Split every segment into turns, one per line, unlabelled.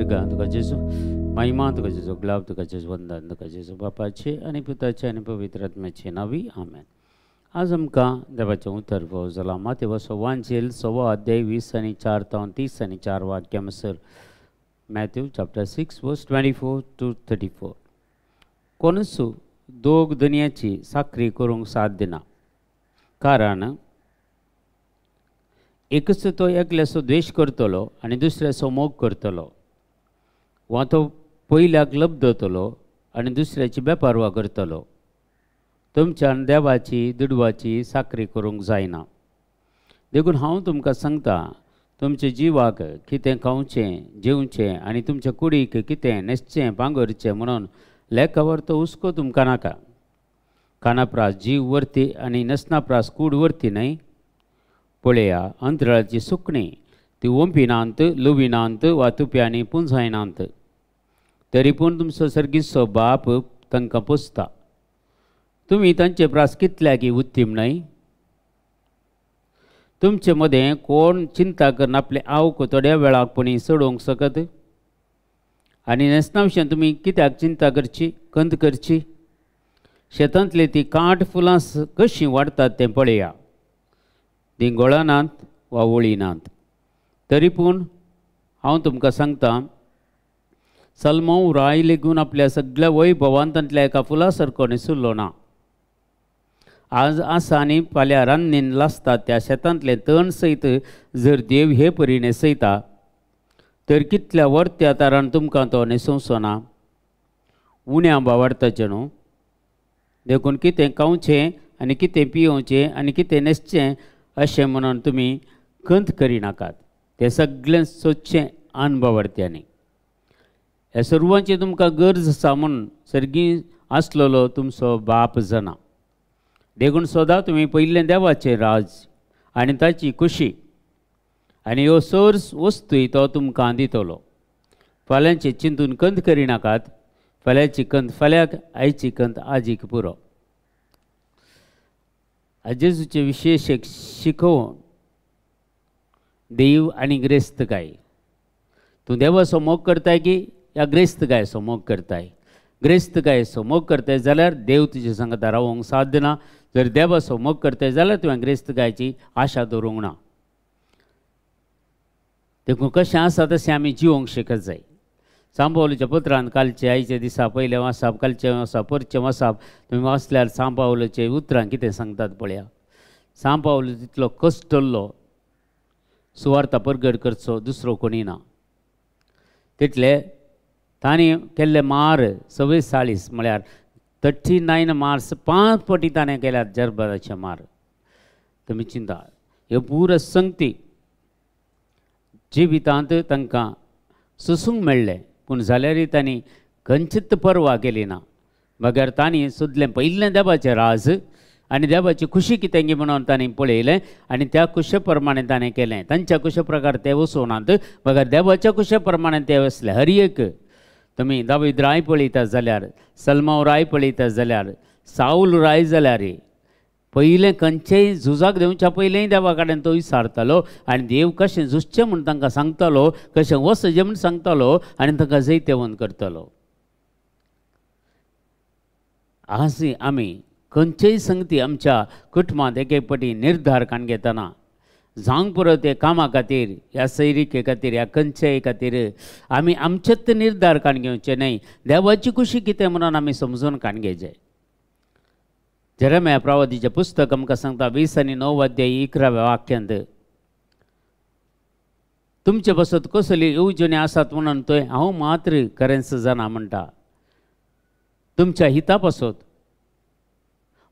उदरगत तुका जेजू महिमा तुका जेजू ग्लाव तुका जेजू वंदन तुका जेजू बापाचे आनी पुताचे आनी पवित्र आत्म्याचे नावी आमेन. आज आमकां देवाचें उतर फावो जालां. माथ्येव वांचेल 6 अध्याय 20 आनी 4 ते 30 आनी 4 वाक्यां मसर. मॅथ्यू चॅप्टर 6 वर्स 24 to 34. कोणूच दोग दुनियाची साखरी करूंक साध्य ना, कारण एकच तो एकल्याचो द्वेश करतलो आनी दुसऱ्याचो मोग करतलो, वा तो पयल्याक लब दवरतलो आनी दुसऱ्याची बेपारवा करतलो. तुमच्यान देवाची दुडवाची साखरी करूंक जायना. देखून हांव तुमकां सांगता, तुमच्या जिवाक कितें खावचें जेवचें आनी तुमच्या कुडीक कितें न्हेसचें पांगरचें म्हणून लेखावर तो हुस्को तुमकां नाका. कानाप्रास जीव व्हरती आनी नसनाप्रास कूड व्हरती न्हय. पळया, अंतराळाची सुकणीं ती ओंपिनांत, लुविनांत वा तुप्यांनी पुंजायनांत, तरी पूण तुमचो सर्गीचो बाप तांकां पोसता. तुमी तांचे प्रास कितल्याकी उत्तीम न्हय. तुमचे मदें कोण चिंता करून आपले आवक थोड्या वेळाकपणी सोडोवंक शकत? आनी न्हेसनाविशीं तुमी कित्याक चिंता करची, कंत करची? शेतांतली ती काट फुलां कशीं वाडटात तें पळया. ती गोळनात वा वळिनात, तरी पूण हांव तुमकां सांगता, सलमो राय लेगून आपल्या सगळ्या वैभवान तांतल्या एका फुला सारको न्हेसुल्लो ना. आज आसा आनी फाल्यां रान्नीन लासतात त्या शेतांतलें तण सयत जर देव हे परी न्हेसयता, तर कितल्या वर्त्या तारान तुमकां तो न्हेसोवचो ना. उण्या बावाडताचें न्हू. देखून कितें खावचें आनी कितें पियोवचें आनी कितें न्हेसचें अशें म्हणून तुमी कंत करिनाकात. तें सगळें सोदचें अनबावर्त्यांनी. ह्या सर्वांची तुमकां गरज आसा म्हूण सर्गी आसलेलो तुमचो बाप जाणा. देखून सदां तुमी पयलें देवाचें राज आनी ताची खुशी, आनी ह्यो सर वस्तूय तो तुमकां दितलो. फाल्यांची चिंतून कंत करिनाकात. फाल्यांची कंत फाल्याक, आयची कंत आजीक पुरो. जेजूचे विशेश एक शिकोवण देव आनी ग्रेस्तकाय. तूं देवाचो मोग करताय की या ग्रेस्तकायचो मोग करताय? ग्रेस्तकायचो मोग करताय जाल्यार देव तुजे सांगता रावोंक साध्य ना. जर देवाचो मोग करताय जाल्यार तुवें ग्रेस्तकायची आशा दवरूंक ना. देखून कशें आसा तशें आमी जिवोंक शिकत जाय. सांबावलेच्या पत्रांत कालचे आयचे दिसा पयलें वाचप, कालचें वाचप, परचें वाचप. तुमी वाचल्यार सांबावलेचे उतरां कितें सांगतात पळया. सांबावलो तितलो कश्टल्लो, सुवार्ता परगट करचो दुसरो कोणी ना. तितले ताणें केल्ले मार 44 म्हळ्यार 39 मार्स 5 पटी ताणें केल्यात जरबराचे मार. तुमी चिंता, ह्यो पुरो संगती जिवितांत तांकां सोसूंक मेळ्ळें, पूण जाल्यारय तांणी खंयचीच परवा केली ना. मगर तांणी सोदलें पयलें देवाचें राज आनी देवाची खुशी कितें गी म्हणून तांणी पळयलें, आनी त्या खुशे प्रमाणे ताणें केलें. तांच्या खुशे प्रकार ते वचोनात, मगर देवाच्या खुशे प्रमाणे ते वसले. हर एक तुमी दावीद राय पळयतात जाल्यार, सलमाव राय पळयतात जाल्यार, साऊल राय जाल्यार पयलें खंयचेय झुजाक देवच्या पयलेंय देवा कडेन तो विचारतालो आनी देव कशें झुजचें म्हूण तांकां सांगतालो, कशें वचचें म्हूण सांगतालो आनी तांकां जैतेवंत करतालो. आज आमी खंयचेय संगती आमच्या कुटुंबांत एक एक पाटी निर्धार काण घेतना जावंक पुरो ते कामा खातीर, ह्या सैरिके खातीर, ह्या खंयचेय खातीर आमी आमचेच निर्धार काण घेवचे न्हय. देवाची खुशी कितें म्हणून आमी समजून काण घेवचें. जेरेमिया प्रवादीचें पुस्तक आमकां सांगता 20 आनी 9 अध्याय 11व्या वाक्यांत, तुमचे बसत कसली येवजणी आसात म्हणून थंय हांव मात्र खरेंच जाणा म्हणटा. तुमच्या हिता पासत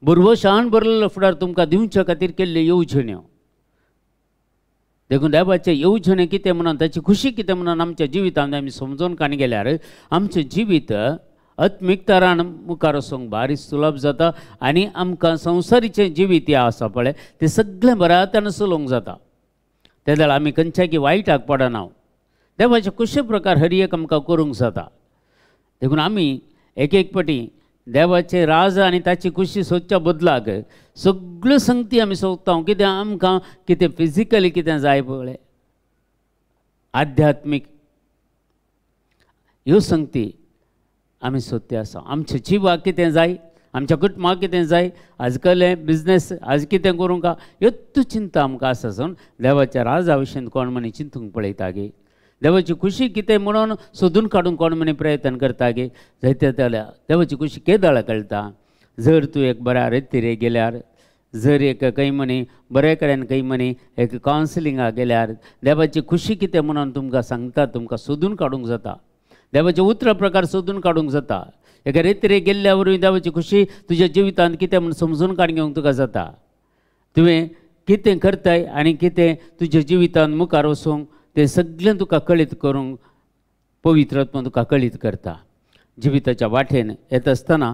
बुरवशान बरलेलो फुडार तुमकां दिवच्या खातीर केल्ल्यो येवजण्यो. देखून देवाचे येवजणे कितें म्हणून, ताची खुशी कितें म्हणून आमच्या जिवितांत आमी समजून काणी गेल्यार आमचें जिवीत आत्मीक तरान मुखार वचूंक भारी सुलभ जाता. आनी आमकां संवसारीचें जिवीत हें आसा पळय तें सगळें बऱ्या तरेन चलोवंक जाता. ते जाल्यार आमी खंयच्याय वायटाक पडना. देवाचे खुशे प्रकार हर एक आमकां करूंक जाता. देखून आमी एक एक पाटी देवाचे राज आनी ताची खुशी सोदच्या बदलाक सगळ्यो संगती आमी सोदता. कितें आमकां कितें फिजिकली कितें जाय पळय, आध्यात्मीक ह्यो संगती आमी सोदते आसा. आमच्या जिवाक कितें जाय, आमच्या कुटुंबाक कितें जाय, आजकाल बिजनेस आज कितें करूं का, ह्योच चिंता आमकां आसा. आसून देवाच्या राजा विशीं कोण मनीस चिंतूंक पळयता गे, देवाची खुशी कितें म्हणून सोदून काडूंक कोण मनीस प्रयत्न करता गे. जायत्या जाल्यार देवाची खुशी केदाळ कळटा. जर तूं एक बऱ्या रितीरे गेल्यार, जर एक खंय म्हणी बरे कडेन खंय म्हणी एक कावन्सिलिंगाक गेल्यार देवाची खुशी कितें म्हणून तुमकां सांगता, तुमकां सोदून काडूंक जाता. देवाचे उतर प्रकार सोदून काडूंक जाता. एका रितीरे गेल्ल्या वरवीं देवाची खुशी तुज्या जिवितांत कितें म्हूण समजून काडून घेवंक तुका जाता. तुवें कितें करताय आनी कितें तुज्या जिवितांत मुखार वचूंक तें सगळें तुका कळीत करूंक पवित्र आत्मा तुका कळीत करता. जिविताच्या वाटेन येता आसतना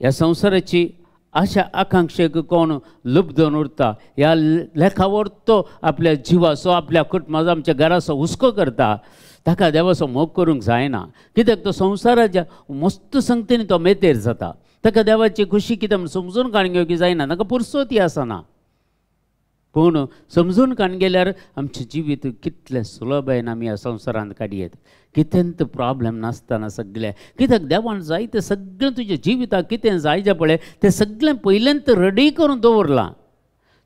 ह्या संवसाराची आशा आकांक्षेक कोण लुब्धन उरता, ह्या लेखावर तो आपल्या जिवाचो, आपल्या कुटुंबाचो, आमच्या घराचो हुस्को करता, ताका देवाचो मोग करूंक जायना. कित्याक तो संवसाराच्या मस्त संगतीन तो मेतेर जाता. ताका देवाची खुशी कितें म्हूण समजून काडून घेवची जायना, ताका पुरसोती आसना. पूण समजून काडून गेल्यार आमचें जिवीत कितलें सुलभेन आमी ह्या संवसारांत काडयेत. कितेंत प्रॉब्लेम नासतना सगळें, कित्याक देवान जाय तें सगळें तुज्या जिविताक कितें जाय जें पळय तें सगळें पयलेंत रेडी करून दवरलां.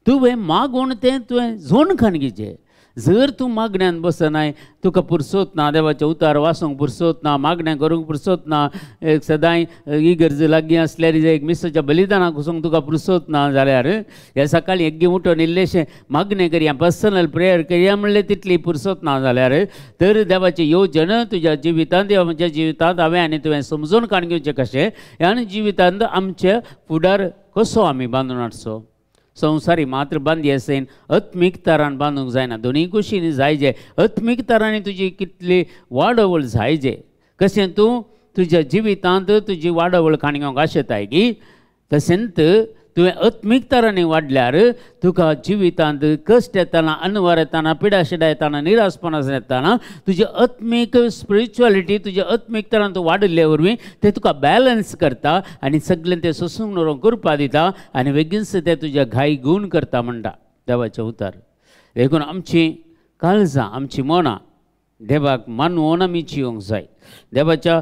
तुवें मागून तें तुवें झोन खाणगीचें. जर तूं मागण्यान बसनाय, तुका पुरसोत ना, देवाचे उतार वाचूंक पुरसोत ना, मागणें करूंक पुरसोत ना, एक सदांय ही गरज लागीं आसल्यार एक मिसाच्या बलिदानाक वचूंक तुका पुरसोत ना जाल्यार ह्या सकाळीं एक उठून इल्लेशें मागणें करया, पर्सनल प्रेयर करया म्हणल्यार तितली पुरसोत ना जाल्यार तर देवाची येवजण तुज्या जिवितांत वा म्हज्या जिवितांत हांवें आनी तुवें समजून काडून घेवचें कशें, ह्या जिवितांत आमचे फुडार कसो आमी बांदून हाडचो. संवसारी मात्र बांदी आसयन अत्मीक तरान बांदूंक जायना. दोनीय कुशीनी जाय जे अत्मीक तरांनी तुजी कितली वाडवळ जाय जे, कशें तूं तुज्या जिवितांत तुजी वाडवळ काडून घेवंक आशेताय की तशेंच तुवें अत्मीक तरांनी वाडल्यार तुका जिवितांत कश्ट येताना, अनवर येताना, पिडा शिडा येताना, निराशपणां येताना तुजी अत्मीक स्पिरिच्युअलिटी तुज्या अत्मीक तरान तूं वाडिल्ले वरवीं तें तुका बॅलन्स करता आनी सगळें तें सोसूंक नरोवंक करपा दिता आनी बेगीनच तें तुज्या घाई गूण करता म्हणटा देवाचें उतर. देखून आमची काळजां, आमची मनां देवाक मानवून आमी जियोंक जाय. देवाच्या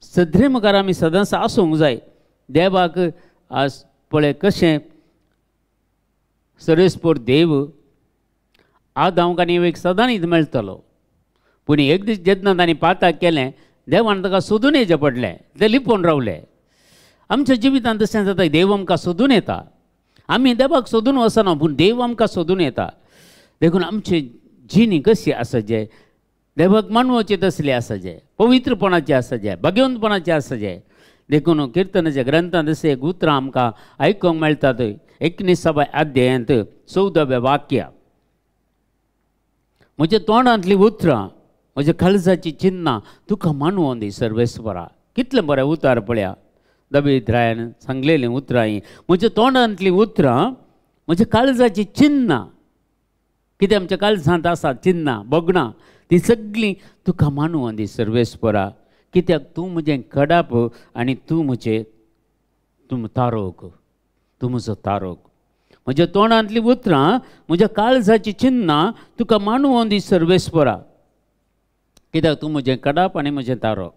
सद्रे मुखार आमी सदांच आसूंक जाय. देवाक आज पळय कशें सर्वेस्पोर देव आदामाक आनी एक सदां न्हीद मेळटलो, पूण एक दीस जेन्ना तांणी पाताक केलें देवान ताका सोदून येवचें पडलें, तें लिपोवन रावलें. आमच्या जिवितांत तशें जाता, देव आमकां सोदून येता. आमी देवाक सोदून वचना पूण देव आमकां सोदून येता. देखून आमची जिणी कशी आसा जे देवाक मानवचे तसले आसा जे, पवित्रपणाचे आसा जे, भगवंतपणाचे आसा जे. देखून किर्तनाच्या ग्रंथांत अशें एक उतरां आमकां आयकूंक मेळटात. 19व्या अध्यायांत 14वें वाक्य, म्हज्या तोंडांतलीं उतरां, म्हज्या काळजाची चिन्नां तुका मानवून दी सर्वेस्वरा. कितलें बरें उतार पळया. दावीद रायान सांगलेलीं उतरां ही. म्हज्या तोंडांतलीं उतरां, म्हज्या काळजाची चिन्नां, कितें आमच्या काळजांत आसा चिन्नां बगणां ती सगळीं तुका मानवून दी सर्वेस्वरा. कित्याक तूं म्हजें कडाप आनी तूं तारोक, तूं म्हजो तारोक. म्हज्या तोंडांतलीं उतरां, म्हज्या काळजाची चिन्नां तुका मानवून दी सर्वेस्वरा. कित्याक तूं म्हजें कडाप आनी म्हजें तारोक.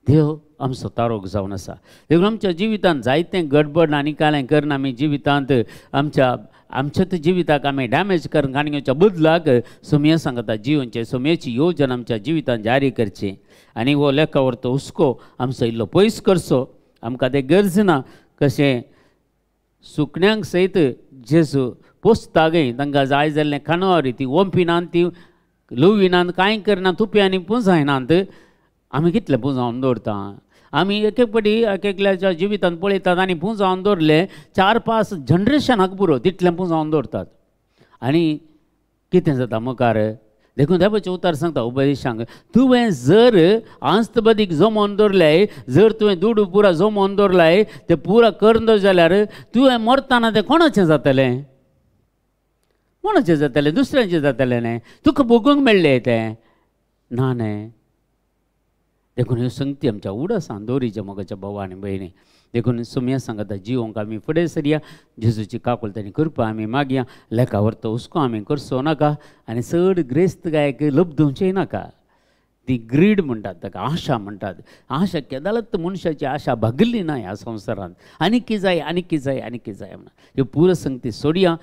देव आमचो तारोक जावन आसा. देखून आमच्या जिवितांत जायतें गडबड आनी कांय करना आमी जिवितांत आमच्या जिविताक आमी डॅमेज करून काडून घेवच्या बदलाक सोम्या सांगता जिवनचे सोम्याची येवजण आमच्या जिवितांत जारी करची आनी हो लेखावर तो हुस्को आमचो इल्लो पयस करचो. आमकां तें गरज ना. कशें सुकण्यांक सयत जेजू पोसता गे, तांकां जाय जाल्लें खाणावरी ती ओंपिनात, ती लुविनात, कांय करना, तुपी आनी पुंजायनात. आमी कितलें पुंजावन दवरता. आमी एक एक पाटी एकल्याच्या जिवितांत पळयतात आनी पुंजावन दवरले 4-5 जनरेशनाक पुरो तितलें पुंजावन दवरतात. आनी कितें जाता मुखार. देखून देवाचें उतार सांगता उपदेशांक, तुवें जर आंस्त बदीक जमोवन दवरलें, जर तुवें दुडू पुरा जमोवन दवरलाय तें पुरा करंद जाल्यार तुवें मरतना तें कोणाचें जातलें? कोणाचें जातलें? दुसऱ्यांचें जातलें न्हय. तुका भोगूंक मेळ्ळें तें ना न्हय. देखून ह्यो संगती आमच्या उडासान दवरीच्या मोगाच्या भावा आनी भयणी. देखून सोम्या सांगता जिवोंक आमी फुडें सरया. जेजूची काकुलतानी करपा आमी मागया. लेखावर तो हुस्को आमी करचो नाका आनी चड ग्रेस्त गायक लब्धूंचेय नाका. ती ग्रीड म्हणटात ताका, आशा म्हणटात. आशा केदारत मनशाची आशा भागली ना ह्या संवसारांत. आनी कितें जाय, आनी कितें जाय, आनी कितें जाय म्हणून ह्यो पुरो संगती सोडया.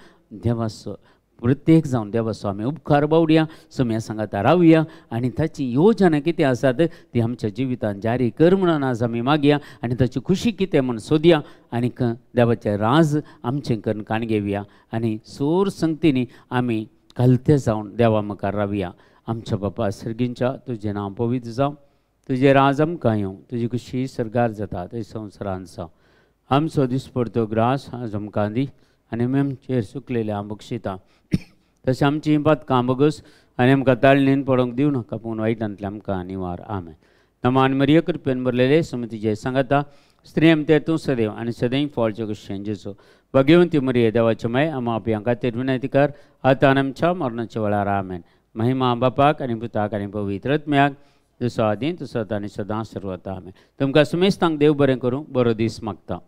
देवाचो प्रत्येक जावन देवाचो आमी उपकार बावडया, सम्या सांगाता रावया आनी ताची योजना कितें आसात ती आमच्या जिवितांत जारी कर म्हणून आज आमी मागया आनी ताची खुशी कितें म्हण सोदया आनी देवाचें राज आमचें करून काण घेवया आनी सोर संगतींनी आमी कलते जावन देवा मुखार रावया. आमच्या बापा सर्गींच्या तुजें नांव पवित्र जावं, तुजें राज आमकां येवं, तुजी खुशी सरगार जाता थंय संवसारांत जावं. आमचो दिसपडतो ग्रास आज आमकां दी आनी आमी आमचेर सुकलेल्या बक्षिता तशें आमची ही पातकां बगस आनी आमकां ताळणेन पडोवंक दिवं नाका, पूण वायटांतल्यान आमकां निवार. आमेन. नमान मरिया कृपेन भरलेले सुमतीचे सांगाता स्त्री आमते तूं सदैव आनी सदैव फळचो शेंजेचो भगवंती मरिये देवाचे माय आमा आपयां खातीर विनंती कर आतां आनी आमच्या मरणाच्या वेळार. आमेन. महिमा बापाक आनी पुताक आनी पवित्र आत्म्याक जसो आदीं तसो आतां आनी सदां सर्वता. आमेन. तुमकां समेस्तांक देव बरें करूं. बरो दीस मागता.